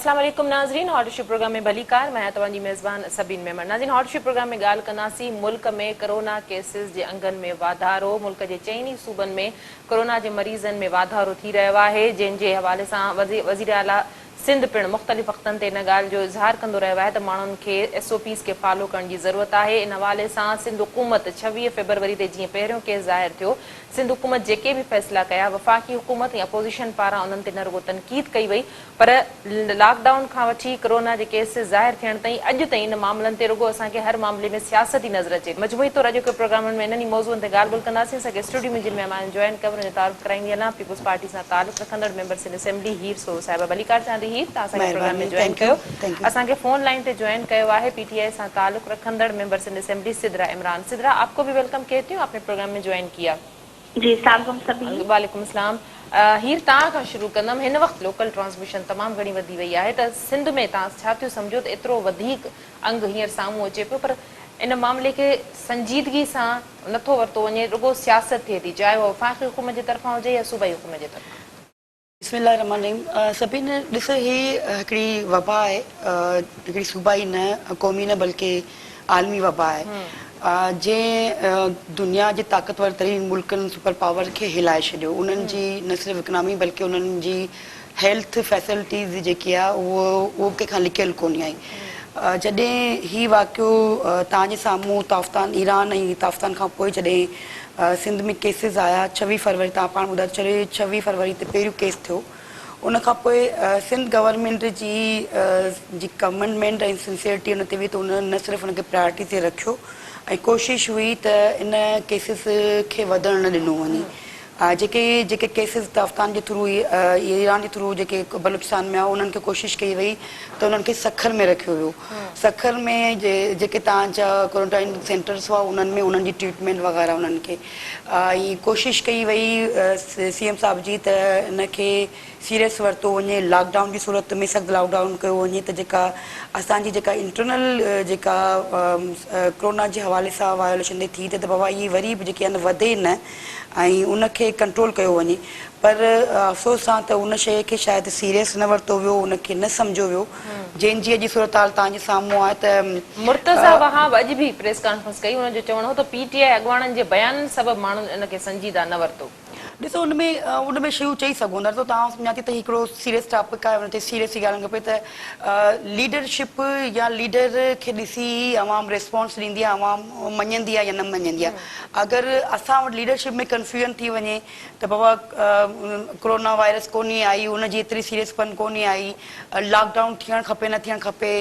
अस्सलाम वालेकुम नाज़रीन, हॉटशो प्रोग्राम में भली कार मैं तव्हांजी मेज़बान सबीन मेमन। नाज़रीन, हॉटशो प्रोग्राम में ॻाल्हि कंदासीं मुल्क में कोरोना केसिस जे अंगनि में वाधारो। मुल्क जे चइनी सूबनि में कोरोना जे मरीज़नि में वाधारो थी रहियो आहे, जंहिंजे हवाले सां वज़ीर आला सिंध पिणु मुख़्तलिफ़ वक़्तनि ते इन ॻाल्हि जो इज़हार कंदो रहियो आहे त माण्हुनि खे SOPs खे फॉलो करण जी ज़रूरत आहे। इन हवाले सां सिंध हुकूमत 26 फ़रवरी ते जीअं पहिरियों केस ज़ाहिर थियो, सिंध हुकूमत जेके बि फ़ैसिला कया वफ़ाक़ी हुकूमत या अपोज़िशन पारां उन्हनि ते न रुॻो तनक़ीद कई वई, पर लॉकडाउन खां वठी कोरोना जे केसिस ज़ाहिर थियण ताईं अॼु ताईं इन मामलनि ते रुॻो असांखे हर मामले में सियासत ई नज़र अचे। मजमूई तौर अॼोके प्रोग्रामनि में इन्हनि मौज़ूअनि ते ॻाल्हि ॿोल कंदासीं। असांखे स्टूडियो में जिन महिमान जॉइन कयो उन्हनि जो तारुफ़ कराईंदी हलां। पीपुल्स पार्टी सां तालुक़ रखंदड़ मेंबर सिंध असेंबली हीर सोरो साहिबा। भली कार चां थी हीर, तव्हां असांखे प्रोग्राम में जॉइन कयो। असांखे फोन लाइन ते जॉइन कयो आहे PTI सां तालुक़ रखंदड़ मेंबर सिंध असेंबली सिद्रा इमरान। सिद्रा, आपको भी वेलकम कहती हूँ, आपने प्रोग्राम में जॉइन किया। जी सभी वालेकुम सलाम। हीर तव्हां खां शुरू कंदमि। हिन वक़्तु लोकल ट्रांसमिशन तमामु घणी वधी वई आहे त सिंध में तव्हां छा थियो सम्झो त एतिरो वधीक अंग हींअर साम्हूं अचे पियो, पर इन मामले खे संजीदगी सां नथो वरितो वञे, रुॻो सियासत थिए थी, चाहे उहा वफ़ाक़ी हुकूमत जे तरफ़ां हुजे या सूबाई हुकूमत जे तरफ़ां। बिस्मिल्लाहिर्रहमानिर्रहीम। सभिनि ॾिस, ही हिकिड़ी वबा आहे, हिकिड़ी सूबाई न, क़ौमी न, बल्कि आलमी वबा आहे जंहिं दुनिया जे ताक़तवर तरीन मुल्कनि सुपर पावर खे हिलाए छॾियो। उन्हनि जी न सिर्फ़ु इकनॉमी बल्कि उन्हनि जी हेल्थ फैसिलिटीज़ जेकी आहे उहो कंहिंखां लिकियल कोन्हे आई। जॾहिं ही वाक़ियो तव्हांजे साम्हूं ताफ़्तान ईरान ऐं ताफ़्तान खां पोइ जॾहिं सिंध में केसिस आया 26 फ़रवरी, तव्हां पाण ॿुधायो 26 फ़रवरी ते पहिरियों केस थियो। उन खां पोइ सिंध गवर्नमेंट जी कमिटमेंट ऐं सिंसियरिटी उन ते हुई त उन्हनि न सिर्फ़ु उनखे प्रायोरिटी ते रखियो ऐं कोशिशि हुई त इन केसिस खे वधण न ॾिनो वञे। जेके केसिस ताफ़्तान जे थ्रू ईरान जे थ्रू जेके बलूचिस्तान में आहे, उन्हनि खे कोशिशि कई वई त उन्हनि खे सखर में रखियो वियो। सखर में जेके तव्हांजा क्वारंटाइन सेंटर्स हुआ उन्हनि में उन्हनि जी ट्रीटमेंट वग़ैरह उन्हनि खे ऐं कोशिशि कई वई CM साहिब जी त इनखे सीरियस वरितो वञे, लॉकडाउन जी सूरत में सख़्तु लॉकडाउन कयो वञे त जेका असांजी जेका इंटरनल जेका कोरोना जे हवाले सां वायोलेशन थी त बाबा इहे वरी बि जेकी आहे न वधे न ऐं उनखे कंट्रोल कयो वञे। पर अफ़सोस सां त उन शइ खे शायदि सीरियस न वरितो वियो, उनखे न सम्झो वियो। जंहिंजी अॼु सूरत हाल तव्हांजे साम्हूं आहे त मुर्तज़ा वहाब अॼु बि प्रेस कॉन्फ्रेंस कई, उनजो चवणो हो त PTI अॻुवाणनि जे बयाननि सबबु माण्हुनि इनखे संजीदा न वरितो। ॾिसो, उनमें शयूं चई सघूं था। तव्हां सम्झा थी त हिकिड़ो सीरियस टॉपिक आहे, हुन ते सीरियस ई ॻाल्हाइणु खपे त लीडरशिप या लीडर खे ॾिसी आवाम रिस्पॉन्स ॾींदी आहे, आवाम मञंदी आहे या न मञंदी आहे। अगरि असां वटि लीडरशिप में कंफ्यूजन थी वञे त बाबा कोरोना वायरस कोन्हे आई, उनजी एतिरी सीरियसपन कोन्हे आई, लॉकडाउन थियणु खपे न थियणु खपे,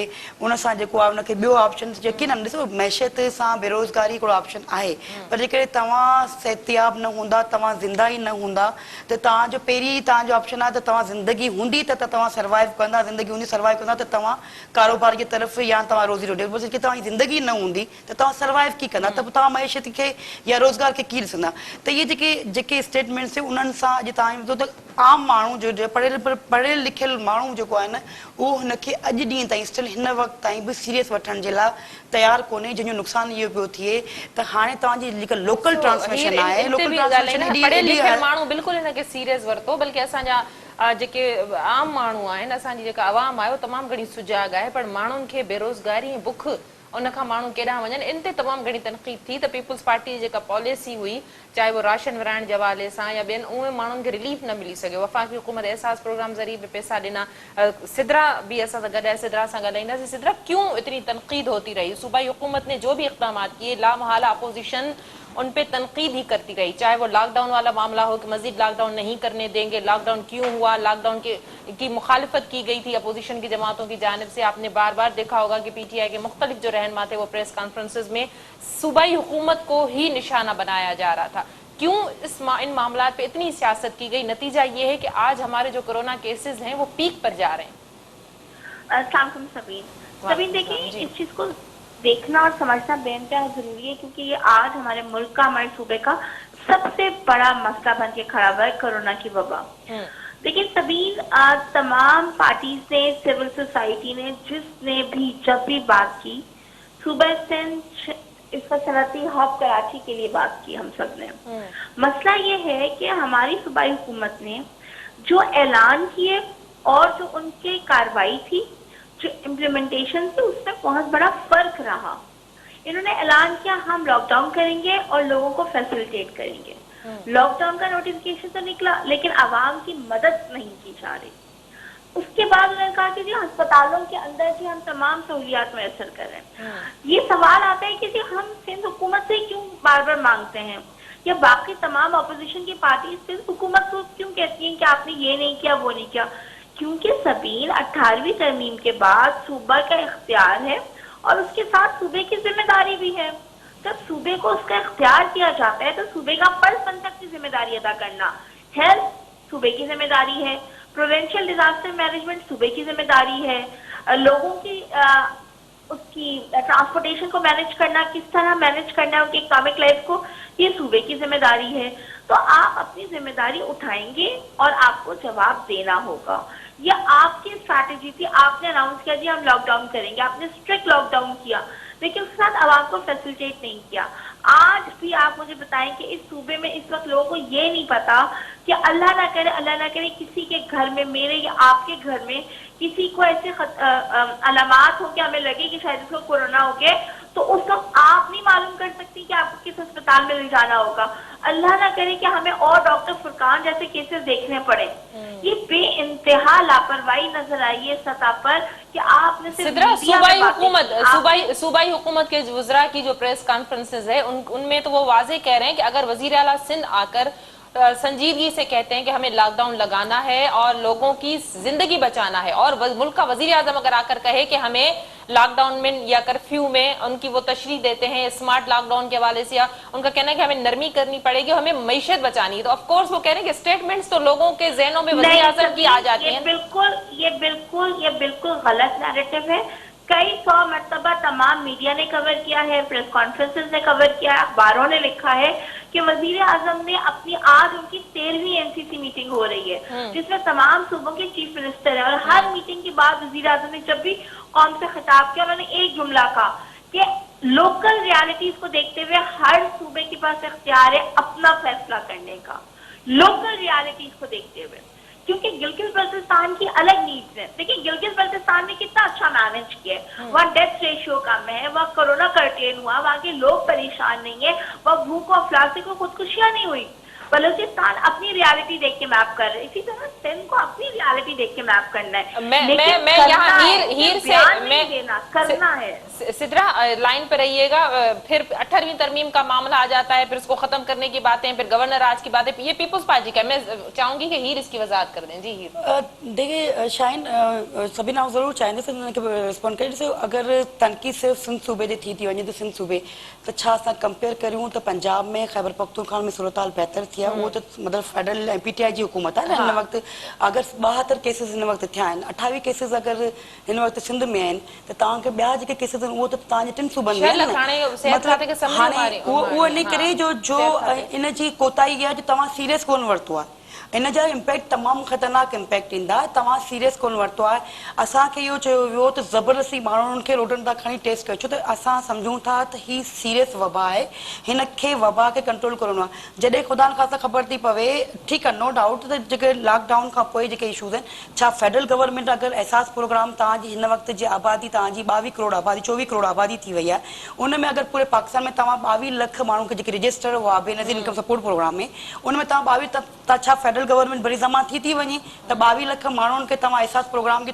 उन सां जेको आहे उनखे ॿियो ऑप्शन जेके न, ॾिसो मैशियत सां बेरोज़गारी हिकिड़ो ऑप्शन आहे, पर जेकॾहिं तव्हां सिहतयाब न हूंदा, तव्हां ज़िंदा ई न हूंदा त तव्हांजो पहिरीं तव्हांजो ऑप्शन आहे त तव्हां ज़िंदगी हूंदी त तव्हां सर्वाइव कंदा, ज़िंदगी हूंदी सर्वाइव कंदा त तव्हां कारोबार जी तरफ़ या तव्हां रोज़ी रोटी, जेकी तव्हांजी ज़िंदगी न हूंदी त तव्हां सर्वाइव कीअं कंदा, त तव्हां मैशियत खे या रोज़गार खे कीअं ॾिसंदा। त इहे जेके स्टेटमेंट्स उन्हनि सां अॼु तव्हां ॿुधो त आम माण्हू जो पढ़ियल लिखियल माण्हू जेको आहे न, उहो हिनखे अॼु ॾींहं ताईं स्टिल हिन वक़्तु ताईं बि सीरियस वठण जे लाइ तयारु कोन्हे, जंहिंजो नुक़सानु इहो पियो थिए त हाणे तव्हांजी जेका लोकल ट्रांसमिशन आहे, लोकल ट्रांसमिशन माण्हू बिल्कुलु हिनखे सीरियस वरितो, बल्कि असांजा जेके आम माण्हू आहिनि, असांजी जेका आवाम आहे, तमामु घणी सुजाग आहे, पर माण्हुनि खे बेरोज़गारी ऐं बुख उनखां माण्हू केॾांहुं वञनि, इन ते तमामु घणी तनक़ीद थी त पीपुल्स पार्टी जी जेका पॉलिसी हुई, चाहे वो राशन विराइण जे हवाले सां या ॿियनि, उहे माण्हुनि खे रिलीफ न मिली सघियो। वफ़ाक़ी हुकूमत एहसास प्रोग्राम ज़रिए बि पैसा ॾिना। सिद्रा बि असां सां गॾु आहे, सिद्रा सां ॻाल्हाईंदासीं। सिद्रा, क्यों इतनी तनक़ीद होती रही? सूबाई हुकूमत ने जो भी इक़दाम किए, लामहला अपोजिशन उन पे तनकीद ही करती रही, चाहे वो लॉकडाउन वाला मामला हो कि मजीद लॉकडाउन नहीं करने देंगे, लॉकडाउन क्यों हुआ, लॉकडाउन की मुखालिफत की गई थी अपोजिशन की जमातों की जानिब से। आपने बार बार देखा होगा कि PTI के मुख्तलिफ जो रहनुमा थे वो प्रेस कॉन्फ्रेंसेज में सूबाई हुकूमत को ही निशाना बनाया जा रहा था। क्यों इन मामला पे इतनी सियासत की गई? नतीजा ये है कि आज हमारे जो कोरोना केसेस हैं वो पीक पर जा रहे हैं। सबीन देखिए, इस चीज को देखना और समझना बेइंतहा जरूरी है, क्योंकि ये आज हमारे मुल्क का, हमारे सूबे का सबसे बड़ा मसला बन के खड़ा हुआ है, कोरोना की वबा। लेकिन सबीन, तमाम पार्टीज ने, सिविल सोसाइटी ने, जिसने भी जब भी बात की, सूबे सिंध इसका सनती हब कराची के लिए बात की हम सब ने। मसला ये है कि हमारी सूबाई हुकूमत ने जो ऐलान किए और जो उनकी कार्रवाई थी, जो इम्प्लीमेंटेशन थी, उसमें बहुत बड़ा फर्क रहा। इन्होंने ऐलान किया हम लॉकडाउन करेंगे और लोगों को फैसिलिटेट करेंगे। लॉकडाउन का नोटिफिकेशन तो निकला, लेकिन आवाम की मदद नहीं की जा रही। उसके बाद उन्होंने कहा कि जी अस्पतालों के अंदर जी हम तमाम सहूलियात मैसर कर रहे हैं। ये सवाल आता है कि जी हम सिंध हुकूमत से क्यों बार बार मांगते हैं, या बाकी तमाम अपोजिशन की पार्टी सिंध हुकूमत को क्यों कहती हैं कि आपने ये नहीं किया वो नहीं किया? क्योंकि सबीन 18वीं तरमीम के बाद सूबा का इख्तियार है और उसके साथ सूबे की जिम्मेदारी भी है। जब सूबे को उसका इख्तियार दिया जाता है तो सूबे का फर्ज बनता है अपनी जिम्मेदारी अदा करना। हेल्थ सूबे की जिम्मेदारी है, प्रोविंशियल डिजास्टर मैनेजमेंट सूबे की जिम्मेदारी है, लोगों की उसकी ट्रांसपोर्टेशन को मैनेज करना, किस तरह मैनेज करना है उनकी इकोनॉमिक लाइफ को, ये सूबे की जिम्मेदारी है। तो आप अपनी जिम्मेदारी उठाएंगे और आपको जवाब देना होगा। ये आपकी स्ट्रैटेजी थी, आपने अनाउंस किया जी हम लॉकडाउन करेंगे, आपने स्ट्रिक्ट लॉकडाउन किया, लेकिन उसके साथ आवाम को फैसिलिटेट नहीं किया। आज भी आप मुझे बताएं कि इस सूबे में इस वक्त लोगों को ये नहीं पता कि अल्लाह ना करे किसी के घर में, मेरे या आपके घर में किसी को ऐसे अलामात हो कि हमें लगे कि शायद इसको कोरोना हो गया, तो उस वक्त आप नहीं मालूम कर सकती कि आपको किस अस्पताल में ले जाना होगा। अल्लाह ना करे कि हमें और डॉक्टर फुरकान जैसे केसेस देखने पड़े। ये बेइंतहा लापरवाही नजर आई है सतह पर कि आपने सूबाई हुकूमत के वज़रा की जो प्रेस कॉन्फ्रेंसेज है उनमें तो वो वाजे कह रहे हैं कि अगर वजीर आला सिंध आकर संजीदगी से कहते हैं कि हमें लॉकडाउन लगाना है और लोगों की जिंदगी बचाना है, और मुल्क का वजीर आजम अगर आकर कहे कि हमें लॉकडाउन में या कर्फ्यू में, उनकी वो तशरीह देते हैं स्मार्ट लॉकडाउन के हवाले से, या उनका कहना है कि हमें नरमी करनी पड़ेगी, हमें मईशत बचानी है, तो ऑफकोर्स वो कह रहे हैं कि स्टेटमेंट्स तो लोगों के जहनों में वजीर आजम की आ जाती है। ये बिल्कुल गलत नैरेटिव है। कई 100 मरतबा तमाम मीडिया ने कवर किया है, प्रेस कॉन्फ्रेंसेस ने कवर किया है, अखबारों ने लिखा है कि वजीर आजम ने अपनी, आज उनकी 13वीं एनसीसी मीटिंग हो रही है जिसमें तमाम सूबों के चीफ मिनिस्टर है, और हर मीटिंग के बाद वजीर आजम ने जब भी कौम से खिताब किया उन्होंने एक जुमला कहा कि लोकल रियलिटीज को देखते हुए हर सूबे के पास इख्तियार है अपना फैसला करने का, लोकल रियलिटीज को देखते हुए, क्योंकि गिलगित बल्तिस्तान की अलग नीड्स है। देखिए गिलगित बल्तिस्तान ने कितना अच्छा मैनेज किया है, वहाँ डेथ रेशियो कम है, वहाँ कोरोना कर्टेन हुआ, वहाँ के लोग परेशान नहीं है, वहाँ भूख और अफलास से कोई खुदकुशियां नहीं हुई। बलूचिस्तान अपनी रियलिटी देख के मैप कर रहे हैं, इसी तरह सिंध को अपनी रियलिटी देख के मैप करना है। मैं यहाँ हीर से करना है। सिद्रा लाइन पे रहिएगा, फिर 18वीं तरमीम का मामला आ जाता है, फिर उसको खत्म करने की बातें, फिर गवर्नर राज की बातें, ये पीपुल्स पार्टी का। मैं चाहूंगी कि हीर इसकी वजाहत कर दें। जी हीर। देखिए शाइन सभी ना जरूर चाहींदे रिस्पॉन्ड करें। जैसे अगर तनक़ीद सिर्फ सिंध सूबे जी थी वञे, तो सिंध सूबे तो छा असां कंपेयर करूं तो पंजाब में खैबर पख्तूनख्वा में सूरत हाल बेहतर थी आहे। उहो त मतिलबु फेडरल ऐं PTI जी हुकूमत आहे न हिन वक़्तु। अगरि 72 केसिस हिन वक़्तु थिया आहिनि, 28 केसिस अगरि हिन वक़्तु सिंध में आहिनि, त तव्हांखे ॿिया जेके केसिस आहिनि उहो त तव्हांजे 3 सूबनि में आहिनि। हाणे उहो इन करे जो इन जी कोताही आहे जो तव्हां सीरियस कोन वरितो आहे, इन जा इम्पैक्ट तमामु ख़तरनाक इम्पैक्ट ईंदा, तव्हां सीरियस कोन वरितो आहे। असांखे इहो चयो वियो त ज़बरदस्ती माण्हुनि खे रोडनि तां खणी टेस्ट कयो, छो त असां सम्झूं था त ही सीरियस वबा आहे, हिन खे वबा खे कंट्रोल करणो आहे। जॾहिं ख़ुदा ख़ासा ख़बर थी पवे, ठीकु आहे, नो डाउट त जेके लॉकडाउन खां पोइ जेके इशूज़ आहिनि, छा फेडरल गवर्नमेंट अगरि एहसास प्रोग्राम तव्हांजी हिन वक़्त जी आबादी, तव्हांजी 22 करोड़ आबादी, 24 करोड़ आबादी थी वई आहे, उन में अगरि पूरे पाकिस्तान में तव्हां 22 लख माण्हुनि खे जेके रजिस्टर हुआ बेनज़ीर इनकम सपोर्ट प्रोग्राम में, उन में तव्हां 22 त छा फेडरल गवर्नमेंट भरी जमा थी वञे त 22 लख माण्हुनि खे तव्हां एहसास प्रोग्राम जे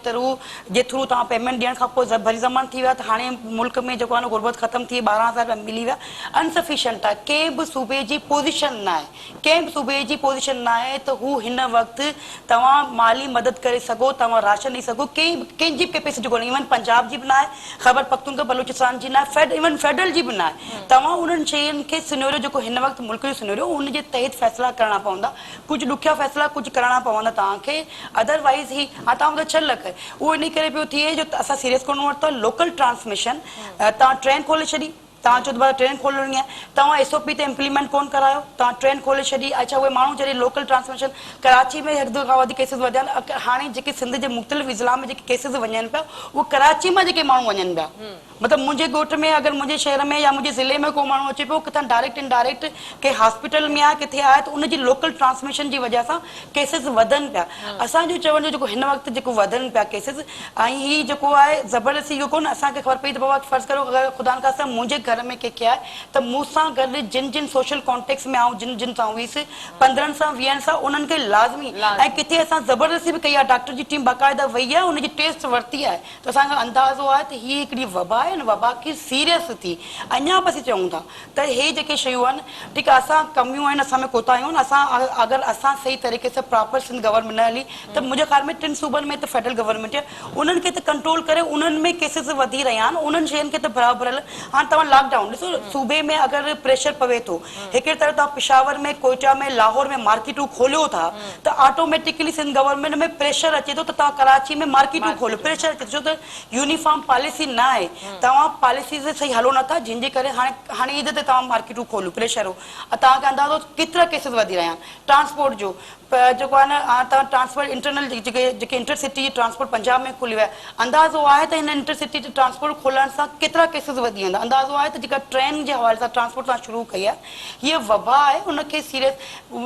थ्रू तव्हां पेमेंट ॾियण खां पोइ भरी जमा थी विया, त हाणे मुल्क में जेको आहे न गुरबत ख़तम थी, 12,000 रुपया मिली विया। अनसफिशियंट आहे, कंहिं बि सूबे जी पोज़ीशन न आहे, कंहिं बि सूबे जी पोज़ीशन न आहे त हू हिन वक़्तु तव्हां माली मदद करे सघो, तव्हां राशन ॾेई सघो, कंहिंजी कैपेसिटी कोन्हे। इवन पंजाब जी बि न आहे, खैबर पख्तूनख्वा बलूचिस्तान जी न आहे, इवन फेडरल जी बि न आहे। तव्हां उन्हनि शयुनि खे सिनेरियो जेको हिन वक़्तु मुल्क जो सिनेरियो, उनजे तहत फ़ैसिला करणा पवंदा, कुझु ॾुखिया फ़ैसिला कुझु करणा पवंदा तव्हांखे। अदरवाइज़ ही हाणे तव्हां ॿुधायो 6 लख उहो इन करे पियो थिए जो असां सीरियस कोन वरितो। लोकल ट्रांसमिशन, तव्हां ट्रेन खोले छॾी, तव्हां चओ त ट्रेन खोलणी आहे, तव्हां SOP ते इम्प्लीमेंट कोन करायो, तव्हां ट्रेन खोले छॾी। अच्छा उहे माण्हू जॾहिं लोकल ट्रांसमिशन कराची में हिकु खां वधीक केसिस वधिया आहिनि, हाणे जेके सिंध जे मुख़्तलिफ़ इज़िला में जेके केसिस वञनि पिया उहे कराची मां जेके माण्हू वञनि पिया, मतिलबु मुंहिंजे ॻोठ में अगरि मुंहिंजे शहर में या मुंहिंजे ज़िले में को माण्हू अचे पियो किथां डायरेक्ट इनडायरेक्ट के हॉस्पिटल में आहे किथे आहे, त उनजी लोकल ट्रांसमिशन जी वजह सां केसिस वधनि पिया। असांजो चवण जो जेको हिन वक़्तु जेको वधनि पिया केसिस, ऐं हीअ जेको आहे ज़बरदस्ती इहो कोन असांखे ख़बर पई त बाबा फ़र्ज़ु करो अगरि ख़ुदा न खास्ता मुंहिंजे घर में कंहिंखे आहे त मूंसां गॾु जिन जिन सोशल कॉन्टेक्ट्स में आऊं जिन जिन सां हुईसि 15 सां 20 सां उन्हनि खे लाज़मी ऐं किथे असां ज़बरदस्ती बि कई आहे, डॉक्टर जी टीम बाक़ाइदा वई आहे उनजी टेस्ट वरिती आहे, त असांखे अंदाज़ो आहे त हीअ हिकिड़ी वबा आहे, वबा की सीरियस थी अञा बि असीं चऊं था त हे जेके शयूं आहिनि ठीकु आहे असां कमियूं आहिनि, असां में कोताहियूं आहिनि, असां अगरि असां सही तरीक़े सां प्रॉपर सिंध गवर्नमेंट न हली त मुंहिंजे ख़्याल में 3 सूबनि में त फेडरल गवर्नमेंट आहे उन्हनि खे त कंट्रोल करे उन्हनि में केसिस वधी रहिया आहिनि, उन्हनि शयुनि खे त बराबरि हल। हाणे तव्हां लॉकडाउन ॾिसो, सूबे में अगरि प्रेशर पवे थो, हिकिड़ी तरह तव्हां पिशावर में कोयटा में लाहौर में मार्केटूं खोलियो था त ऑटोमेटिकली सिंध गवर्नमेंट में प्रेशर अचे थो त तव्हां कराची में मार्केटूं खोलियो, प्रेशर अचे थो छो त यूनिफॉर्म पॉलिसी न आहे, तव्हां पॉलिसी से सही हलो नथा जंहिंजे करे हाणे ईद ते तव्हां मार्केटूं खोलियो प्रेशर हो, तव्हांखे अंदाज़ो केतिरा केसिस वधी रहिया आहिनि। ट्रांसपोर्ट जो जेको आहे न तव्हां ट्रांसपोर्ट इंटरनल जेके इंटरसिटी ट्रांसपोर्ट पंजाब में खुली वियो आहे, अंदाज़ो आहे त हिन इंटरसिटी ट्रांसपोर्ट खोलण सां केतिरा केसिस वधी वेंदा, अंदाज़ो आहे त जेका ट्रेन जे हवाले सां ट्रांसपोर्ट सां शुरू कई आहे हीअ वबा आहे, उनखे सीरियस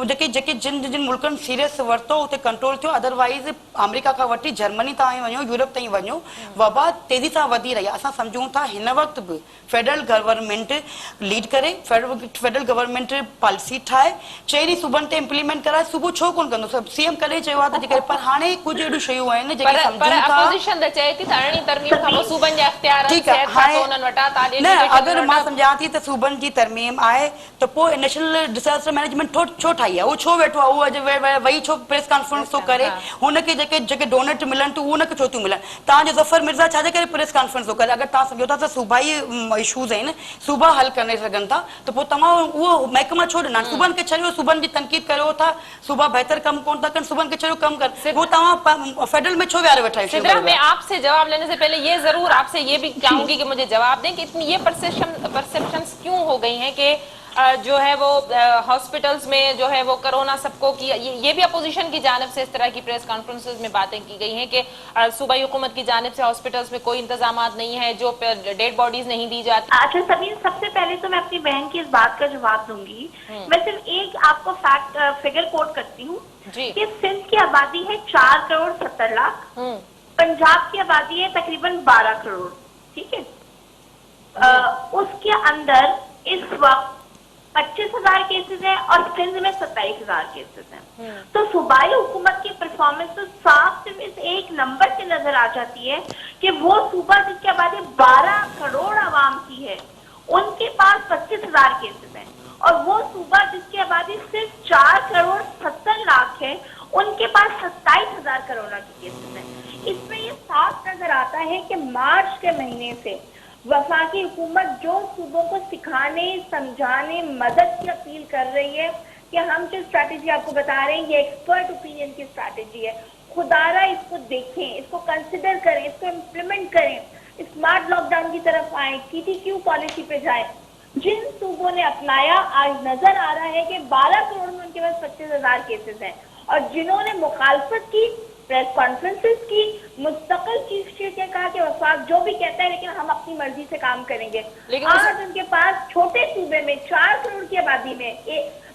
जेके जिन जिन मुल्कनि सीरियस वरितो उते कंट्रोल थियो, अदरवाइज़ अमेरिका खां वठी जर्मनी ताईं वञो, यूरोप ताईं वञो, वबा तेज़ी सां वधी रही आहे। असां सम्झूं था हिन वक़्तु बि फेडरल गवर्नमेंट लीड करे, फेडरल गवर्नमेंट पॉलिसी ठाहे, चइनी सूबनि ते इम्प्लीमेंट कराए, सुबुह छो कोन कंदो, सीएम कॾहिं चयो आहे त जेके पर हाणे कुझु अहिड़ियूं शयूं आहिनि जेके सम्झूं था अपोजिशन त चए थी त अरिड़हीं तरमीम खां पोइ सूबनि जा इख्तियार ठीकु आहे। हाणे न अगरि मां सम्झां थी त सूबनि जी तरमीम आहे त पोइ नेशनल डिजास्टर मैनेजमेंट छो ठाही आहे, उहो छो वेठो आहे, उहो अॼु वही छो प्रेस कॉन्फ्रेंस थो करे, हुनखे जेके डोनेट मिलनि थियूं उनखे छो थियूं मिलनि, तव्हांजो ज़फर मिर्ज़ा छाजे करे प्रेस कॉन्फ्रेंस थो करे, अगरि तव्हां सम्झो था त सूबाई इशूज़ आहिनि सूबा हल करे सघनि था त पोइ तव्हां उहो महकमा छो ॾिना, सूबनि खे छॾियो, सूबनि जी तनक़ीद करियो था, सूबा बहितर कमु कोन था कनि, सूबनि खे छॾियो कमु कर, वो तव्हां फेडरल में छो विहारे वेठा आहियो। मैं आपसे जवाब लेने से पहले ये जरूर आपसे ये भी चाहूंगी कि मुझे जवाब दें कि इतनी ये परसेप्शंस क्यों हो गई हैं कि जो है वो हॉस्पिटल्स में जो है वो कोरोना सबको की, ये भी अपोजिशन की जानिब से इस तरह की प्रेस कॉन्फ्रेंसेस में बातें की गई हैं कि सूबाई हुकूमत की जानिब से हॉस्पिटल्स में कोई इंतजामात नहीं है, जो डेड बॉडीज नहीं दी जाती। अच्छा सबीन, सबसे पहले तो मैं अपनी बहन की इस बात का जवाब दूंगी। मैं सिर्फ एक आपको फैक्ट फिगर कोट करती हूँ कि सिंध की आबादी है 4 करोड़ 70 लाख, पंजाब की आबादी है तकरीबन 12 करोड़, ठीक है। उसके अंदर इस वक्त 25,000 केसेस हैं और सिंध में 27,000 केसेस हैं। तो सूबाई हुकूमत की परफॉर्मेंस तो साफ सिर्फ इस एक नंबर से नजर आ जाती है कि वो सूबा जिसकी आबादी 12 करोड़ आवाम की है उनके पास 25,000 केसेस हैं, और वो सूबा जिसकी आबादी सिर्फ 4 करोड़ 70 लाख है उनके पास 27,000 कोरोना के केसेस हैं। इसमें ये साफ नजर आता है कि मार्च के महीने से वफाकी हुकूमत जो सूबों को सिखाने समझाने मदद की अपील कर रही है कि हम जो स्ट्रैटेजी आपको बता रहे हैं ये एक्सपर्ट ओपिनियन की स्ट्रैटेजी है, खुदारा इसको देखें, इसको कंसिडर करें, इसको इम्प्लीमेंट करें, स्मार्ट लॉकडाउन की तरफ आए, TTQ पॉलिसी पे जाए। जिन सूबों ने अपनाया आज नजर आ रहा है कि 12 करोड़ में उनके पास 25,000 केसेस हैं, और जिन्होंने मुखालफत की, प्रेस कॉन्फ्रेंसेस की, मुस्तकिल चीफ सेक्रेटरी ने कहा कि वफाक जो भी कहता है लेकिन हम अपनी मर्जी से काम करेंगे, आज उनके पास छोटे सूबे में 4 करोड़ की आबादी में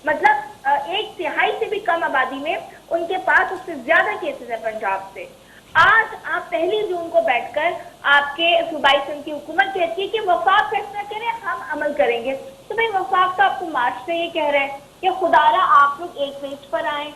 मतलब 1/3 से भी कम आबादी में उनके पास उससे ज्यादा केसेस है पंजाब से। आज आप 1 जून को बैठकर आपके सूबाई सिंध की हुकूमत कहती है कि वफाक फैसला करे, हम अमल करेंगे, तो भाई वफाक तो आपको मार्च से ये कह रहे हैं कि खुदारा आप लोग एक पेज पर आए,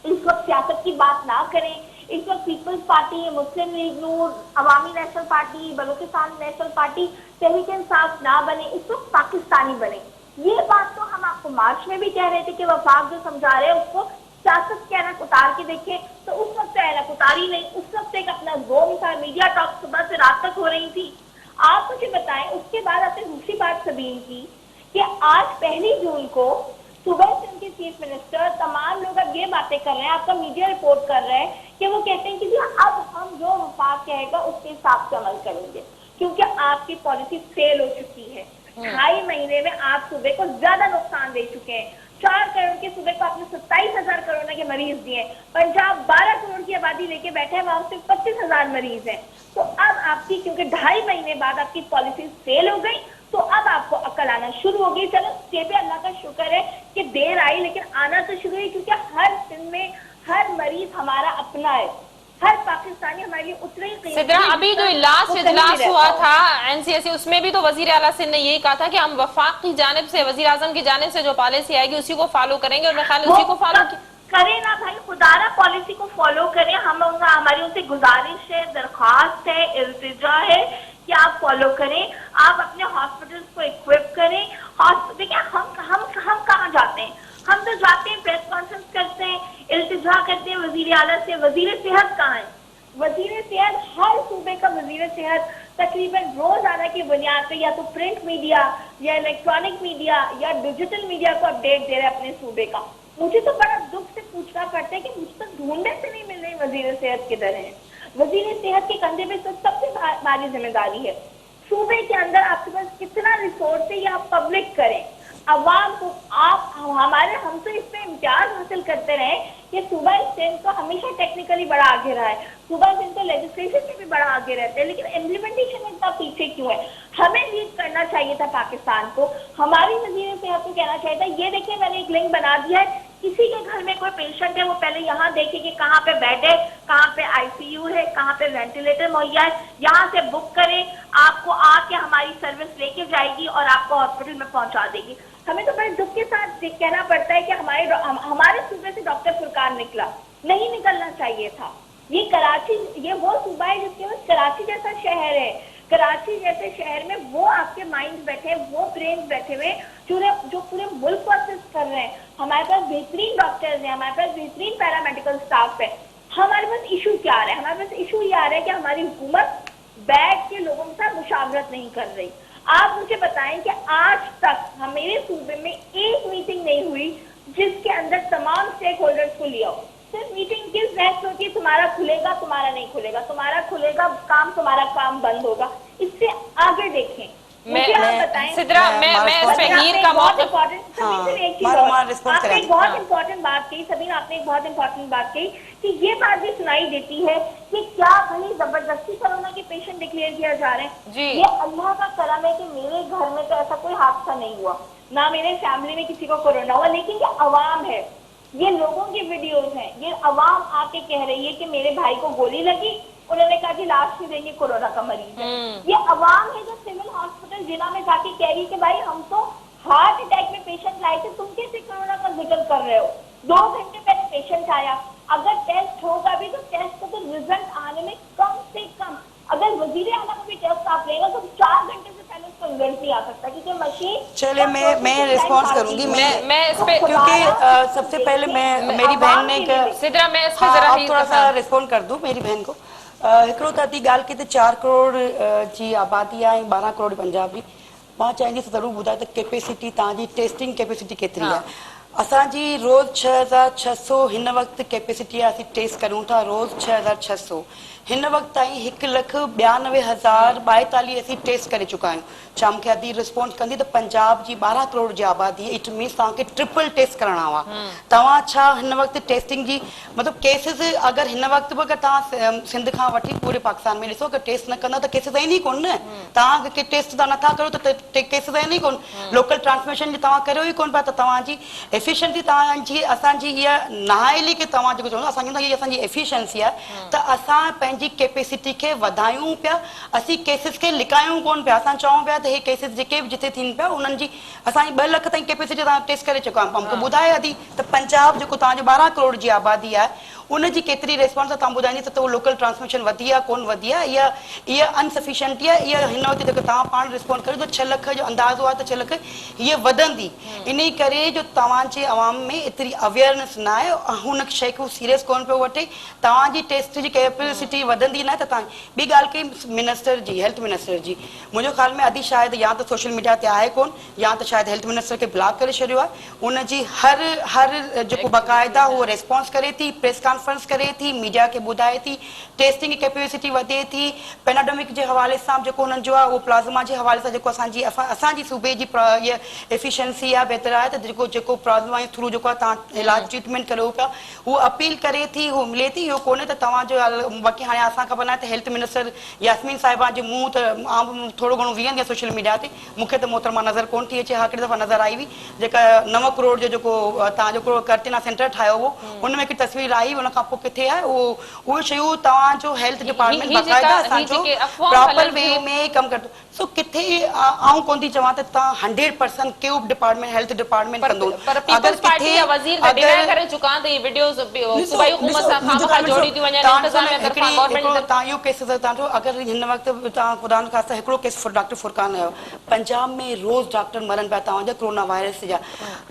इस वक्त सियासत की बात ना करें, इस वक्त पीपल्स पार्टी, मुस्लिम लीग नून, अवामी national party, Balochistan national party, Tehreek Insaf ना बने, इस वक्त पाकिस्तानी बने। ये बात तो हम आपको मार्च में भी कह रहे थे कि वफाक जो समझा रहे हैं उसको सियासत के ऐनक उतार के देखें, तो उस वक्त ऐनक उतारी नहीं, उस वक्त एक अपना जोम था, मीडिया टॉक सुबह से रात तक हो रही थी। आप मुझे बताएं, उसके बाद आपने दूसरी बात सबीन की कि आज 1 जून को सुबह से उनके चीफ मिनिस्टर तमाम लोग अब ये बातें कर रहे हैं, आपका मीडिया रिपोर्ट कर रहे हैं कि वो कहते हैं कि जी अब हम जो वफाक कहेगा उसके हिसाब से अमल करेंगे, क्योंकि आपकी पॉलिसी फेल हो चुकी है। 2.5 महीने में आप सूबे को ज्यादा नुकसान दे चुके हैं। 4 करोड़ के सूबे को आपने 27,000 कोरोना के मरीज दिए। पंजाब 12 करोड़ की आबादी लेके बैठे हैं, वहां सिर्फ 25,000 मरीज हैं। तो अब आपकी, क्योंकि 2.5 महीने बाद आपकी पॉलिसी फेल हो गई, तो अब आपको अकल आना शुरू हो गई। चलो ये भी अल्लाह का शुक्र है कि देर आई, लेकिन आना तो शुरू हुई, क्योंकि हर दिन में हर मरीज हमारा अपना है, हर पाकिस्तानी हमारे लिए उतना ही कीमती सिद्रा, है अभी जो जितना लास्ट वो कहीं भी इजलास रहता हुआ हो। था एनसीएसी, उसमें भी तो वजीर आला सिंध ने यही कहा था कि हम वफाक की जानिब से, वजीर आजम की जानिब से जो पॉलिसी आएगी उसी को फॉलो करेंगे, और मेरे ख्याल उसी को फॉलो करें ना भाई, खुदारा पॉलिसी को फॉलो करें। हमारी उनसे गुजारिश है, दरख्वास्त है, इल्तिजा है कि आप फॉलो करें। आप अपने हॉस्पिटल्स को इक्विप करें। देखिए हम कहाँ जाते हैं? हम तो जाते हैं, प्रेस कॉन्फ्रेंस करते हैं, इल्तिजा करते हैं वजीर आला से। वजीर सेहत कहाँ है? वजीर सेहत, हर सूबे का वजीर सेहत तकरीबन रोजाना की बुनियाद पे या तो प्रिंट मीडिया या इलेक्ट्रॉनिक मीडिया या डिजिटल मीडिया को अपडेट दे रहे हैं अपने सूबे का। मुझे तो बड़ा दुख से पूछना पड़ता है कि मुझ तक ढूंढने से नहीं मिल रही वजीर सेहत किधर है। वजीर सेहत के कंधे पे सबसे भारी जिम्मेदारी है। सूबे के अंदर आपके पास कितना रिसोर्स है, ये आप पब्लिक करें। अवाम को आप हम तो इसमें इम्तियाज हासिल करते रहे कि सूबा सिंध तो हमेशा टेक्निकली बड़ा आगे रहा है, सूबा सिंध तो लेजिस्लेशन में भी बड़ा आगे रहते हैं, लेकिन इम्प्लीमेंटेशन में इतना पीछे क्यों है? हमें लीड करना चाहिए था पाकिस्तान को। हमारी वजीर सेहत को कहना चाहिए था, ये देखिए मैंने एक लिंक बना दिया है, किसी के घर में कोई पेशेंट है वो पहले यहाँ देखे कि कहाँ पे बेड है, कहाँ पे आईसीयू है, कहाँ पे वेंटिलेटर मुहैया है, यहाँ से बुक करें, आपको आके हमारी सर्विस लेके जाएगी और आपको हॉस्पिटल में पहुंचा देगी। हमें तो बड़े दुख के साथ कहना पड़ता है कि हमारे सूबे से डॉक्टर फुरकान निकला, नहीं निकलना चाहिए था। ये कराची, ये वो सूबा है जिसके पास कराची जैसा शहर है। कराची जैसे शहर में वो आपके माइंड बैठे, वो ब्रेन बैठे हुए जो पूरे मुल्क को असिस्ट कर रहे हैं। हमारे पास बेहतरीन डॉक्टर्स हैं, हमारे पास बेहतरीन पैरामेडिकल स्टाफ है। हमारे पास इशू क्या आ रहा है? हमारे पास इशू ये आ रहा है कि हमारी हुकूमत बैठ के लोगों के साथ मुशावरत नहीं कर रही। आप मुझे बताएं कि आज तक मेरे सूबे में एक मीटिंग नहीं हुई जिसके अंदर तमाम स्टेक होल्डर्स को लिया हो। सिर्फ मीटिंग किस बहस होती है, तुम्हारा खुलेगा, तुम्हारा नहीं खुलेगा, तुम्हारा खुलेगा काम, तुम्हारा काम बंद होगा। इससे आगे देखें। मुझे आप बताएं सिद्रा, मैं इस पे हीर का बहुत मौका, इम्पोर्टेंट आपने एक बहुत इम्पोर्टेंट बात कही, सबीन आपने एक बहुत इम्पोर्टेंट बात कही कि ये बात भी सुनाई देती है कि क्या भाई जबरदस्ती कोरोना के पेशेंट डिक्लेयर किया जा रहे हैं। ये अल्लाह का करम है कि मेरे घर में तो ऐसा कोई हादसा नहीं हुआ, ना मेरे फैमिली में किसी को कोरोना हुआ, लेकिन ये अवाम है, ये लोगों की वीडियोज हैं, ये अवाम आके कह रही है कि मेरे भाई को गोली लगी, उन्होंने कहा कि लाश नहीं देंगे, कोरोना का मरीज है। ये अवाम है जो सिविल हॉस्पिटल जिला में जाके कह रही है कि भाई हम तो हार्ट अटैक में पेशेंट लाए थे, तुम कैसे कोरोना का जिक्र कर रहे हो? 2 घंटे पहले पेशेंट आया, अगर टेस्ट होगा भी तो टेस्ट को तो रिजल्ट आने में कम से कम, अगर वजीर आला को भी टेस्ट आप लेगा तो 4 घंटे से पहले उसको रिजल्ट नहीं आ सकता, क्योंकि मशीन। चलिए मैं रिस्पॉन्स करूंगी, मैं इस पे, क्योंकि सबसे पहले मेरी बहन ने सिद्रा, मैं इस पे जरा थोड़ा सा रिस्पॉन्ड कर दूं मेरी बहन को। हिकिड़ो त थी ॻाल्हि की त 4 करोड़ जी आबादी आहे, 12 करोड़ पंजाब जी। मां चाहींदसि ज़रूरु ॿुधाए त कैपेसिटी तव्हांजी टेस्टिंग कैपेसिटी केतिरी आहे? असांजी रोज़ 6600 हिन वक़्तु कैपेसिटी आहे, असीं टेस्ट करूं था रोज़ 6600। हिन वक़्तु ताईं 1,92,042 असीं टेस्ट करे चुका आहियूं। छा मूंखे अदी रिस्पॉन्स कंदी त पंजाब जी 12 करोड़ जी आबादी, इट मीन्स तव्हांखे ट्रिपल टेस्ट करणा हुआ। तव्हां छा हिन वक़्तु टेस्टिंग जी मतिलबु केसिस अगरि हिन वक़्तु बि अगरि तव्हां सिंध खां वठी पूरे पाकिस्तान में ॾिसो अगरि टेस्ट न कंदा त केसिस आहिनि ई कोन न। तव्हां टेस्ट तव्हां नथा करो त केसिस आहिनि ई कोन, लोकल ट्रांसमिशन जी तव्हां करियो ई कोन पिया, त तव्हांजी एफिशिएंसी तव्हांजी असांजी इहा नाइली की तव्हां जेको चवंदो असांजी इहा असांजी एफिशिएंसी आहे त असां पंहिंजी कैपेसिटी खे वधायूं पिया, असीं केसिस खे लिकायूं कोन पिया। असां चऊं पिया त हे केसिस जेके बि जिथे थियनि पिया उन्हनि जी असांजी 2 लख ताईं कैपेसिटी तव्हां टेस्ट करे चुका आहियूं। मूंखे ॿुधाए अदी त पंजाब जेको तव्हांजो 12 करोड़ जी आबादी आहे उनजी केतिरी रिस्पॉन्स आहे, तव्हां ॿुधाईंदी त उहो लोकल ट्रांसमिशन वधी आहे कोन वधी आहे, इहा अनसफिशिएंटी आहे। इहा हिन वक़्तु जेको तव्हां पाण रिस्पॉन्ड करियो त 6 लख जो अंदाज़ो आहे त 6 लख हीअ वधंदी, इन करे जो तव्हांजे अवाम में एतिरी अवेयरनेस न आहे, हुन शइ खे सीरियस कोन पियो वठे। तव्हांजी टेस्ट जी कैपेसिटी वधंदी न त तव्हां ॿी ॻाल्हि कई मिनिस्टर जी, हेल्थ मिनिस्टर जी, मुंहिंजो ख़्याल में अदी शायदि या त सोशल मीडिया ते आहे कोन या त शायदि हेल्थ मिनिस्टर खे ब्लॉक करे छॾियो आहे। उनजी हर जेको बाक़ाइदा उहो रिस्पॉन्स करे थी, प्रेस कॉन्फ्रेंस कॉन्फ्रेंस करे थी, मीडिया खे ॿुधाए थी, टेस्टिंग जी कैपेसिटी वधे थी, पेनाडेमिक जे हवाले सां जेको हुननि जो आहे उहो प्लाज़्मा जे हवाले सां जेको असांजी सूबे जी इहा एफिशिएंसी आहे बहितर आहे, त जेको प्लाज़्मा जे थ्रू जेको आहे तव्हां इलाज ट्रीटमेंट करो पिया, उहो अपील करे थी, उहो मिले थी। इहो कोन्हे त तव्हांजो बाक़ी हाणे असां ख़बर न आहे त हेल्थ मिनिस्टर यास्मीन साहिबा जे मुंहुं त आउं थोरो घणो वेहंदी आहे सोशल मीडिया ते, मूंखे त मोहतरमा नज़र कोन थी अचे। हिकिड़ी दफ़ा नज़र आई हुई जेका 9 करोड़ जो जेको तव्हां जेको कर्टिना सेंटर ठाहियो हो, हुन में हिकु तस्वीर आई, हुन खां पोइ किथे आहे उहो शयूं तव्हांजो हेल्थ डिपार्टमेंट बाक़ाइदा असांजो प्रॉपर वे में कमु कंदो। सो किथे आउं कोन थी चवां त तव्हां 100% केओ डिपार्टमेंट हेल्थ डिपार्टमेंट कंदो, पर पीपल्स पार्टी जा वज़ीर त डिनाय करे चुका त ये वीडियोस सूबाई हुकूमत सां खामखा जोड़ी थी वञनि, इंतजामिया तरफ़ां गवर्नमेंट जी तव्हां इहो केस तव्हां अगरि हिन वक़्तु तव्हां ख़ुदा न ख़ास्ता हिकिड़ो केस डॉक्टर फुरकान जो, पंजाब में रोज़ डॉक्टर मरनि पिया तव्हांजा कोरोना वायरस जा।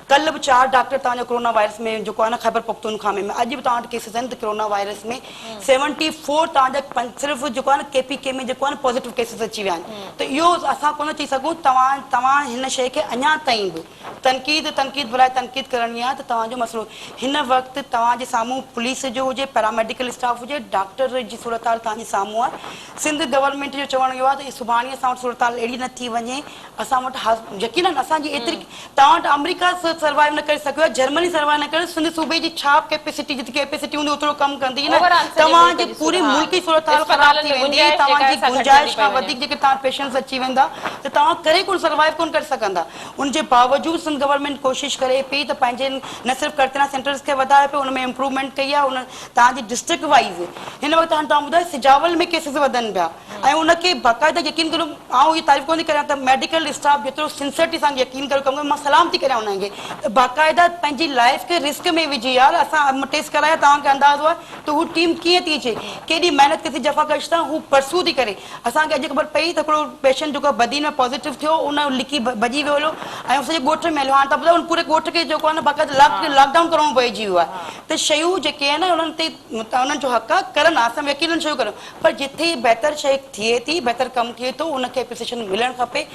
कल्ह बि 4 डॉक्टर तव्हांजा कोरोना वायरस में जेको आहे न ख़ैबर पख्तूनख्वा में अॼु बि तव्हां वटि केसिस आहिनि त कोरोना वायरस में 74 तव्हांजा सिर्फ़ु जेको आहे न KPK में जेको आहे न पॉज़िटिव केसिस अची विया आहिनि। त इहो असां कोन चई सघूं तव्हां हिन शइ खे अञा ताईं बि तनक़ीद भराए तनक़ीद करणी आहे त तव्हांजो मसइलो हिन वक़्तु तव्हांजे साम्हूं पुलिस जो हुजे, पैरामेडिकल स्टाफ हुजे, डॉक्टर जी सूरत हाल तव्हांजे साम्हूं आहे। सिंध गवर्नमेंट जो चवणु इहो आहे त सुभाणे असां वटि सूरत हाल अहिड़ी न थी वञे, असां वटि यकीनन असांजी एतिरी तव्हां वटि अमेरिका सर्वाइव न करे सघियो आहे, जर्मनी सर्वाइव न करे, सिंध सूबे जी छा कैपेसिटी जिते कैपेसिटी हूंदी ओतिरो कमु कंदी न, तव्हांजे पूरे मुल्क जी सूरत हाल ख़राब थी वेंदी, तव्हांजी गुंजाइश खां वधीक जेके तव्हां पेशेंट्स अची वेंदा त तव्हां करे कोन सर्वाइव कोन करे सघंदा। उनजे बावजूदि सिंध गवर्नमेंट कोशिशि करे पई त पंहिंजे न सिर्फ़ु कर्तना सेंटर्स खे वधाए पियो, उन में इम्प्रूवमेंट कई आहे। उन तव्हांजी डिस्ट्रिक्ट वाइज़ हिन वक़्तु हाणे तव्हां ॿुधायो सिजावल में केसिस वधनि पिया ऐं उनखे बाक़ाइदा यकीन करो, आउं इहा तारीफ़ कोन थी करियां त मेडिकल स्टाफ जेतिरो सिंसियरिटी सां यकीन करे कमु, मां सलाम थी करियां उन्हनि खे बाक़ाइदा पंहिंजी लाइफ खे रिस्क में विझी यार असां टेस्ट कराया, तव्हांखे अंदाज़ो आहे त हू टीम कीअं थी अचे, केॾी महिनत केतिरी जफ़ाकश सां हू परसू थी करे। असांखे अॼु ख़बर पई त हिकिड़ो पेशेंट जेको बदीन में पॉज़िटिव थियो, उन लिकी भॼी वियो हलो ऐं सॼे ॻोठ में हलियो। हाणे तव्हां ॿुधायो पूरे ॻोठ खे जेको आहे न बाक़ाइदा लॉकडाउन करणो पइजी वियो आहे। त शयूं जेके आहिनि न उन्हनि ते उन्हनि जो हक़ आहे करनि, असां यकीननि शयूं करूं, पर जिथे बहितर शइ थिए थी, बहितर कमु थिए थो, उनखे एप्रिसिएशन मिलणु खपे।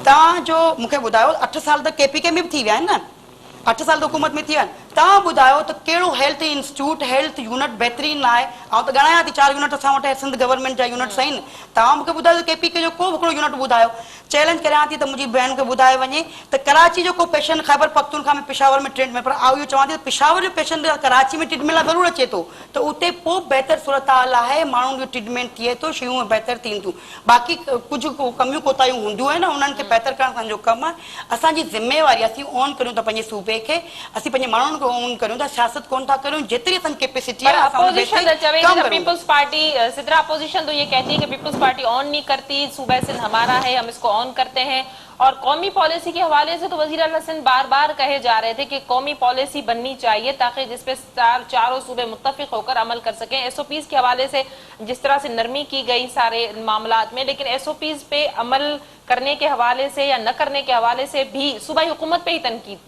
तव्हांजो मूंखे ॿुधायो 8 साल त KPK में बि थी विया आहिनि न, 8 साल त हुकूमत में थी विया आहिनि। तव्हां ॿुधायो त कहिड़ो हेल्थ इंस्टीट्यूट हेल्थ यूनिट बहितरीनु आहे? आउं त ॻणायां थी 4 यूनिट असां वटि सिंध गवर्नमेंट जा यूनिट्स आहिनि, तव्हां मूंखे ॿुधायो KPK जो को हिकिड़ो यूनिट ॿुधायो। चैलेंज करियां थी त मुंहिंजी भेण खे ॿुधाए वञे त कराची जो को पेशेंट ख़ैबर पख्तूनख्वा में पेशावर में ट्रीटमेंट, पर आउं इहो चवां थी त पेशावर जो पेशेंट कराची में ट्रीटमेंट लाइ ज़रूरु अचे थो त उते पोइ बहितर सूरत हाल आहे, माण्हुनि जो ट्रीटमेंट थिए थो, शयूं बहितर थियनि थियूं। बाक़ी कुझु कमियूं कोताहियूं हूंदियूं आहिनि, उन्हनि खे बहितर करणु असांजो कमु आहे। असांजी ज़िम्मेवारी असीं ऑन करियूं था पंहिंजे सूबे खे, असीं पंहिंजे माण्हुनि खे ऑन करियूं था, सियासत कोन था करियूं, जेतिरी असांजी कैपेसिटी है। अपोजिशन पीपल्स पार्टी सिद्रा अपोजिशन तो ये कहती है कि पीपल्स पार्टी ऑन नहीं करती, सूबा सिंध हमारा है, हम इसको ऑन करते हैं। और कौमी पॉलिसी के हवाले से तो वजीर आला सिंध बार बार कहे जा रहे थे कि कौमी पॉलिसी बननी चाहिए ताकि जिसपे चारों सूबे मुत्तफिक होकर अमल कर सकें। SOPs के हवाले से जिस तरह से नरमी की गई सारे मामलात में, लेकिन SOPs पे अमल करने के हवाले से या न करने के हवाले से भी सूबाई हुकूमत पे ही तनकीद।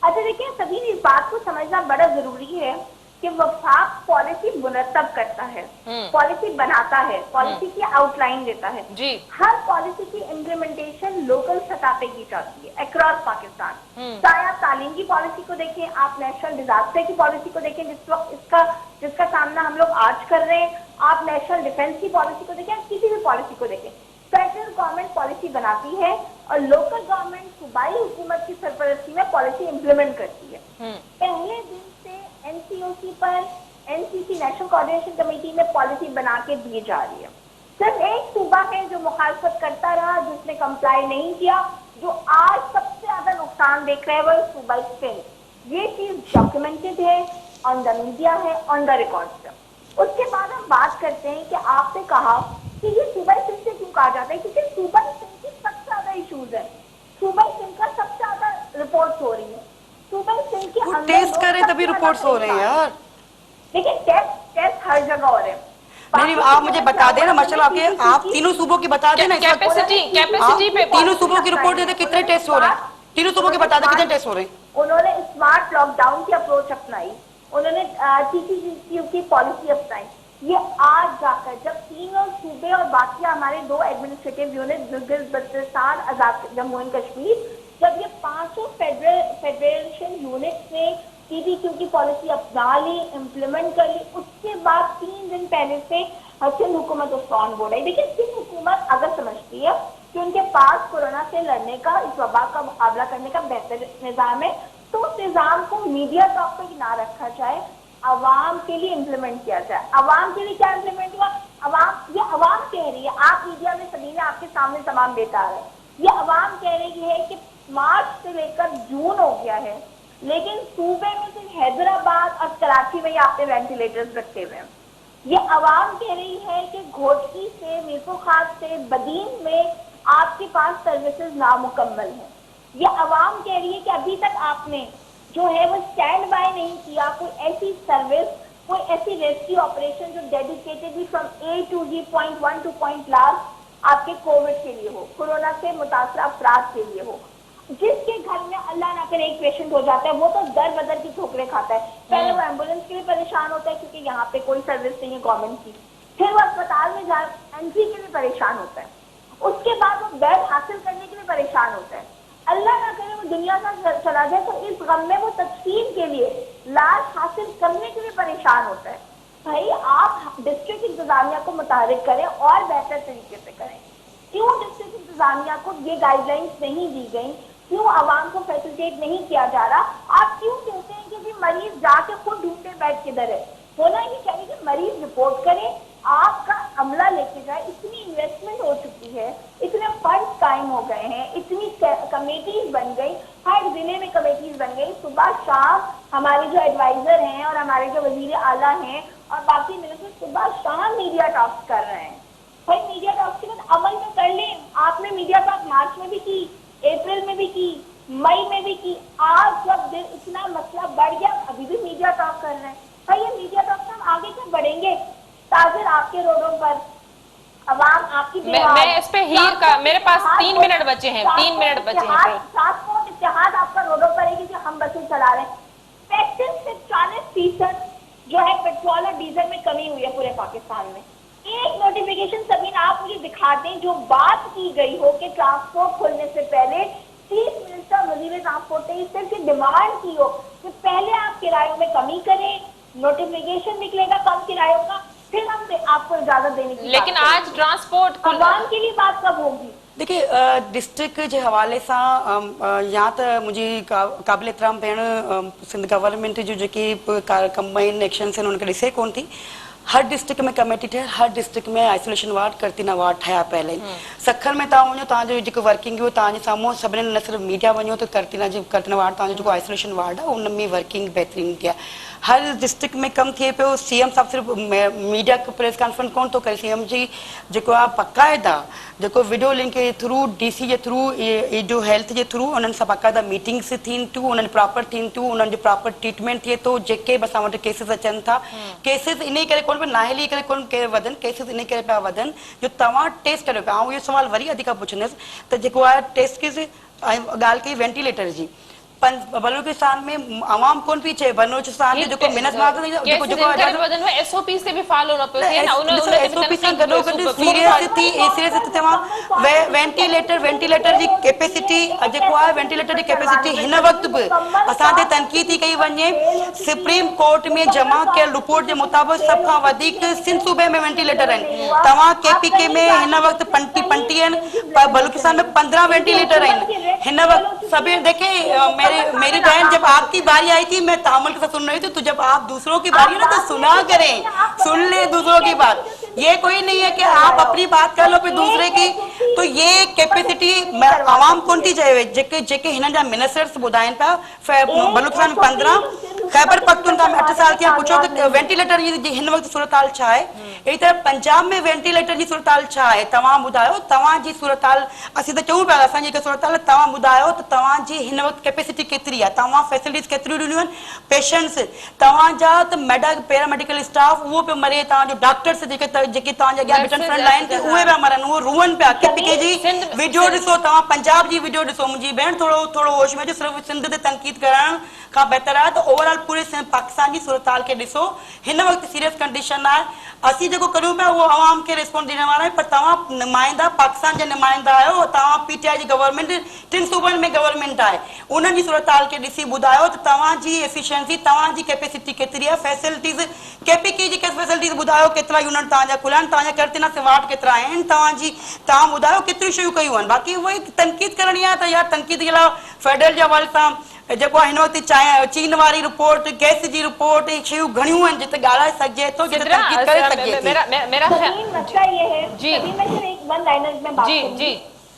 अच्छा देखिए, सभी इस बात को समझना बड़ा जरूरी है कि वफाक पॉलिसी मुरतब करता है, पॉलिसी बनाता है, पॉलिसी की आउटलाइन देता है जी। हर पॉलिसी की इम्प्लीमेंटेशन लोकल सतह पे की जाती है अक्रॉस पाकिस्तान। चाहे आप तालीम की पॉलिसी को देखें, आप नेशनल डिजास्टर की पॉलिसी को देखें जिस वक्त जिसका सामना हम लोग आज कर रहे हैं, आप नेशनल डिफेंस की पॉलिसी को देखें, किसी भी पॉलिसी को देखें, फेडरल गवर्नमेंट पॉलिसी बनाती है और लोकल गवर्नमेंट सूबाई हुकूमत की सरपरस्ती में पॉलिसी इम्प्लीमेंट करती है। पहले दिन से NCOC पर NCC नेशनल कोऑर्डिनेशन कमेटी में पॉलिसी बना के दी जा रही है। सिर्फ एक सूबा है जो मुखालफत करता रहा, जिसने कंप्लाई नहीं किया, जो आज सबसे ज्यादा नुकसान देख रहे हैं वो सूबाई सिंध। ये चीज डॉक्यूमेंटेड है, ऑन द मीडिया है, ऑन द रिकॉर्ड है। उसके बाद हम बात करते हैं कि आपने कहा कि ये सूबाई सिंध से क्यों कहा जाता है, क्योंकि सूबाई सिंध की सबसे ज्यादा इश्यूज है, सूबाई सिंध का सबसे ज्यादा रिपोर्ट्स हो रही है, सूबाई सिंध के अंदर टेस्ट करें तभी रिपोर्ट्स हो रहे हैं यार। लेकिन टेस्ट हर जगह हो रहे हैं। नहीं, आप मुझे बता देना मसला आपके, आप तीनों सूबों की बता देना, कैपेसिटी पे तीनों सूबों की रिपोर्ट दे दे कितने टेस्ट हो रहे हैं, तीनों सूबों के बता दे कितने टेस्ट हो रहे हैं। उन्होंने स्मार्ट लॉकडाउन की अप्रोच अपनाई, उन्होंने TCCU की पॉलिसी अपनाई। ये आज जाकर जब तीनों सूबे और बाकी हमारे 2 administrative unit Gilgit Baltistan, Azad Jammu and Kashmir, जब ये 500 फेडरेशन यूनिट्स ने क्योंकि पॉलिसी अपना ली, इम्प्लीमेंट कर ली, उसके बाद 3 दिन पहले से सिंध हुकूमत उसको ऑन बोर्ड है। देखिए सिंध हुकूमत अगर समझती है कि उनके पास कोरोना से लड़ने का, इस वबा का मुकाबला करने का बेहतर निजाम है, तो उस निजाम को मीडिया टॉक पे ना रखा जाए, अवाम के लिए इम्प्लीमेंट किया जाए। अवाम के लिए क्या इम्प्लीमेंट हुआ? ये अवाम कह रही है, आप मीडिया में सभी ने आपके सामने तमाम डेटा आ रहा है, ये अवाम कह रही है कि मार्च से लेकर जून हो गया है, लेकिन सूबे में सिर्फ हैदराबाद और कराची में ही आपने वेंटिलेटर्स रखे हुए हैं। ये अवाम कह रही है कि घोटकी से, मीरपुर खास से, बदीन में आपके पास सर्विसेज नामुकम्मल है। ये अवाम कह रही है कि अभी तक आपने जो है वो स्टैंड बाय नहीं किया, कोई ऐसी सर्विस, कोई ऐसी रेस्क्यू ऑपरेशन जो dedicatedly from A to Z, point 1 to point last आपके कोविड के लिए हो, कोरोना से मुतासर अफराद के लिए हो। जिसके घर में अल्लाह ना करे एक पेशेंट हो जाता है, वो तो दर बदर की ठोकरें खाता है। पहले वो एम्बुलेंस के लिए परेशान होता है क्योंकि यहाँ पे कोई सर्विस नहीं है गवर्नमेंट की, फिर वो अस्पताल में जा एंट्री के लिए परेशान होता है, उसके बाद वो बेड हासिल करने के लिए परेशान होता है। अल्लाह ना करे वो दुनिया का चला जाए तो इस गम में वो तदफीन के लिए, लाश हासिल करने के लिए परेशान होता है। भाई आप डिस्ट्रिक्ट इंतजामिया को मुतारिक करें और बेहतर तरीके से करें। क्यों डिस्ट्रिक्ट इंतजामिया को ये गाइडलाइंस नहीं दी गई? क्यों आवाम को फैसिलिटेट नहीं किया जा रहा? आप क्यों कहते हैं कि भी मरीज जाके खुद ढूंढते बेड किधर है? होना ये चाहिए कि मरीज रिपोर्ट करे, आपका अमला लेके जाए। इतनी इन्वेस्टमेंट हो चुकी है, इतने फंड कायम हो गए हैं, इतनी कमेटीज बन गई, हर जिले में कमेटीज बन गई। सुबह शाम हमारे जो एडवाइजर हैं और हमारे जो वजीर आला हैं और बाकी मिनिस्टर सुबह शाम मीडिया टॉक्स कर रहे हैं। भाई मीडिया टॉक्स के बाद अमल में कर लें। आपने मीडिया टॉक मार्च में भी की, अप्रैल में भी की, मई में भी की। आज जब इतना मसला बढ़ गया अभी भी मीडिया टॉक कर रहे हैं। भाई ये मीडिया टॉक से हम आगे क्या बढ़ेंगे? ताजिर आपके रोडों पर, अवाम आपकी, मैं इस पे हीर का, मेरे पास 3 मिनट बचे हैं, 3 मिनट बचे हैं। ट्रांसपोर्ट इत्तेहाद आपका रोडों पर है कि हम बसें चला रहे हैं। 35 से 40% जो है पेट्रोल और डीजल में कमी हुई है पूरे पाकिस्तान में। एक नोटिफिकेशन सबीन आप मुझे दिखा दें जो बात की गई हो कि ट्रांसपोर्ट खोलने से पहले चीफ मिनिस्टर वजीर ट्रांसपोर्ट ने सिर्फ डिमांड की हो कि पहले आप किरायों में कमी करें, नोटिफिकेशन निकलेगा कम किरायों का, फिर हम आपको इजाजत देने की। लेकिन आज ट्रांसपोर्ट आवाम के लिए बात कब होगी? देखिए डिस्ट्रिक्ट जे हवाले सां या त मुंहिंजी क़ाबिल एतिराम भेण सिंध गवर्नमेंट जूं जेके कंबाइन एक्शन्स आहिनि उनखे ॾिसे कोन थी। हर डिस्ट्रिक्ट में कमेटी ठहियल, हर डिस्ट्रिक्ट में आइसोलेशन वार्ड, करतीना वार्ड ठहिया पियल आहिनि। सखर में तव्हां वञो, तव्हांजो जेको वर्किंग हो तव्हांजे साम्हूं सभिनी न सिर्फ़ु मीडिया वञो त करतीना वार्ड तव्हांजो जेको आइसोलेशन वार्ड आहे उन में वर्किंग बहितरीन थी आहे। हर डिस्ट्रिक्ट में कम थिए पियो। सीएम साहब सिर्फ़ु मीडिया प्रेस कॉन्फ्रेंस कोन थो करे, सीएम जी जेको आहे बाक़ाइदा जेको वीडियो लिंक जे थ्रू, डीसी जे थ्रू, जो हेल्थ जे थ्रू उन्हनि सां बाक़ाइदा मीटिंग्स थियनि थियूं, उन्हनि प्रॉपर थियनि थियूं, उन्हनि जो प्रॉपर ट्रीटमेंट थिए थो। जेके बि असां वटि केसिस अचनि था, केसिस इन करे कोन पिया नाहेली करे कोन के वधनि, केसिस इन करे पिया वधनि जो तव्हां टेस्ट करियो पिया। ऐं इहो सवाल वरी अधिका पुछंदसि त जेको आहे टेस्ट किस ॻाल्हि कई वेंटिलेटर जी, बलूचिस्तान में आवाम कोन पई चए, बलूचिस्तान में जेको मिनस जेको एसओपी से भी फॉलो न पियो थिए न, उन एसओपी सां गॾो गॾु सीरियस थी तव्हां वेंटिलेटर जी कैपेसिटी जेको आहे वेंटिलेटर जी कैपेसिटी हिन वक़्तु बि असां ते तनक़ीद थी कई वञे। सुप्रीम कोर्ट में जमा कयल रिपोर्ट जे मुताबिक़ सभ खां वधीक सिंध सूबे में वेंटिलेटर आहिनि। तव्हां केपीके में हिन वक़्तु 50 आहिनि, बलूचिस्तान में 15 वेंटिलेटर आहिनि हिन वक़्तु। सभी देखे मेरी बहन, जब आपकी बारी आई थी मैं तामुल के साथ सुन रही थी, तो जब आप दूसरों की बारी ना तो सुना करें, सुन ले दूसरों की बात। ये कोई नहीं है कि आप अपनी बात कर लो फिर दूसरे की। तो ये कैपेसिटी आवाम कोन थी चए, जेके हिन जा मिनिस्टर्स ॿुधाइनि पिया बलूचिस्तान में 15, खैबर पख्तूनख्वा में 8 साल थिया। पुछो त वेंटिलेटर जी हिन वक़्तु सूरत-हाल छा आहे? अहिड़ी तरह पंजाब में वेंटिलेटर जी सूरत-हाल छा आहे? तव्हां ॿुधायो, तव्हांजी सूरत-हाल। असीं त चऊं पिया असांजी हिकु सूरत-हाल, तव्हां ॿुधायो त तव्हांजी हिन वक़्तु कैपेसिटी केतिरी आहे, तव्हां फैसिलिटीज़ केतिरियूं ॾिनियूं आहिनि, पेशेंट्स तव्हांजा त पैरामेडिकल स्टाफ उहो पियो मरे, तव्हांजो डॉक्टर्स जेके तव्हांजे अॻियां बीठनि फ्रंट लाइन ते उहे पिया मरनि, उहो रुअनि पिया। केपीके जी वीडियो ॾिसो, तव्हां पंजाब जी वीडियो ॾिसो। मुंहिंजी भेण थोरो होश में अचो, सिर्फ़ु सिंध ते तनक़ीद करण खां बहितर आहे त ओवरऑल पूरे पाकिस्तान जी सूरत हाल के ॾिसो हिन वक़्तु सीरियस कंडीशन आहे असीं जेको करियूं पिया उहो आवाम खे रिस्पॉन्स ॾियण वारा आहियूं पर तव्हां नुमाइंदा पाकिस्तान जा नुमाइंदा आहियो तव्हां पीटीआई जी गवर्नमेंट 3 सूबनि में गवर्नमेंट आहे उन्हनि जी सूरत हाल खे ॾिसी ॿुधायो त तव्हांजी एफिशिएंसी तव्हांजी कैपेसिटी केतिरी आहे फैसिलिटीज़ केपीके जी फैसिलिटीज़ ॿुधायो केतिरा यूनिट तव्हांजा खुलिया आहिनि तव्हांजा करतिना से वार्ड केतिरा आहिनि तव्हां ॿुधायो केतिरियूं शयूं कयूं आहिनि बाक़ी उहो तनक़ीद करणी आहे त या तनक़ीद जे लाइ फेडरल जे हवाले सां जेको हिन वक़्तु चीन वारी रिपोर्ट गैस जी रिपोर्ट शयूं घणियूं आहिनि जिते ॻाल्हाए सघिजे थो जिते तनक़ीद करे सघिजे थी मेरा समीन मसला ये है जी। सभी मैं सिर्फ एक वन लाइनर में बात जी, करूंगी। जी।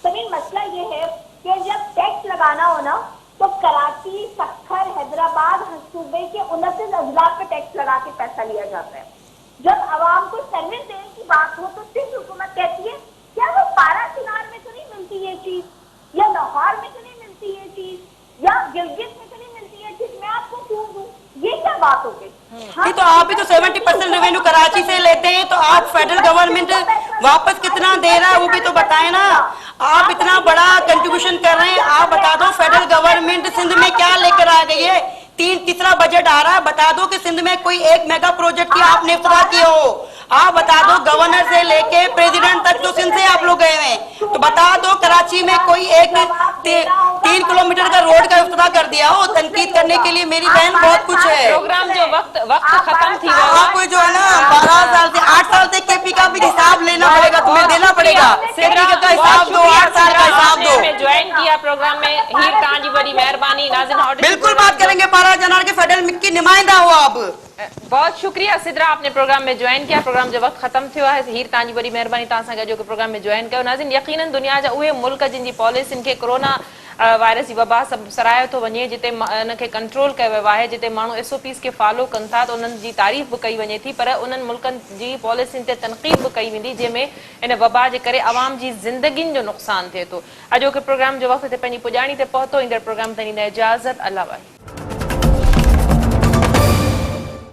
समीन मसला ये है कि जब टैक्स लगाना हो ना तो कराची सक्खर हैदराबाद सूबे के 29 अजला पे टैक्स लगा के पैसा लिया जाता है जब आवाम को सर्विस देने की बात हो तो सिर्फ हुकूमत कहती है क्या वो पारा चिनार में तो नहीं मिलती ये चीज या लाहौर में तो नहीं मिलती ये चीज या गिलगित में तो नहीं मिलती ये चीज मैं आपको क्यों दूं ये क्या बात हो गई नहीं तो आप भी तो 70% रेवेन्यू कराची से लेते हैं तो आप फेडरल गवर्नमेंट वापस कितना दे रहा है वो भी तो बताए ना आप इतना बड़ा कंट्रीब्यूशन कर रहे हैं आप बता दो फेडरल गवर्नमेंट सिंध में क्या लेकर आ गई है तीसरा बजट आ रहा है बता दो कि सिंध में कोई एक मेगा प्रोजेक्ट की आपने इफ्तिताह किए हो आप बता दो गवर्नर से लेके प्रेसिडेंट तक तो सिंध से आप लोग गए हैं तो बता दो कराची में कोई एक 3 किलोमीटर का रोड का इफ्तिताह कर दिया हो तनकीद करने के लिए मेरी बहन बहुत कुछ है प्रोग्राम जो वक्त खत्म थी आपको जो है ना 12 साल से 8 साल से केपी का भी हिसाब लेना पड़ेगा तुम्हें देना पड़ेगा केपी का हिसाब दो 8 साल का हिसाब दो ज्वाइन किया प्रोग्राम में हीर तव्हांजी बड़ी मेहरबानी नाज़रीन बिल्कुल बात करेंगे पारा जनार के फेडरल की नुमाइंदा हो आप बहुत शुक्रिया सिद्रा आपने प्रोग्राम में ज्वाइन किया प्रोग्राम जो वक्त खत्म थियो है हीर तव्हांजी बड़ी मेहरबानी तव्हां सां गॾु प्रोग्राम में ज्वाइन कयो नाज़रीन यकीनन दुनिया जा उहे मुल्क जिन जी पॉलिसियुनि खे कोरोना वायरस जी वबा सभु सरायो थो वञे जिते उनखे कंट्रोल कयो वियो आहे जिते माण्हू SOPs खे फॉलो कनि था त उन्हनि जी तारीफ़ बि कई वञे थी पर उन्हनि मुल्कनि जी पॉलिसियुनि ते तनक़ीद बि कई वेंदी जंहिंमें इन वबा जे करे आवाम जी ज़िंदगियुनि जो नुक़सानु थिए थो अॼोके प्रोग्राम जो वक़्तु ते पंहिंजी पुॼाणी ते पहुतो ईंदड़ प्रोग्राम ताईं ॾींदा इजाज़त अल्लाह वाहे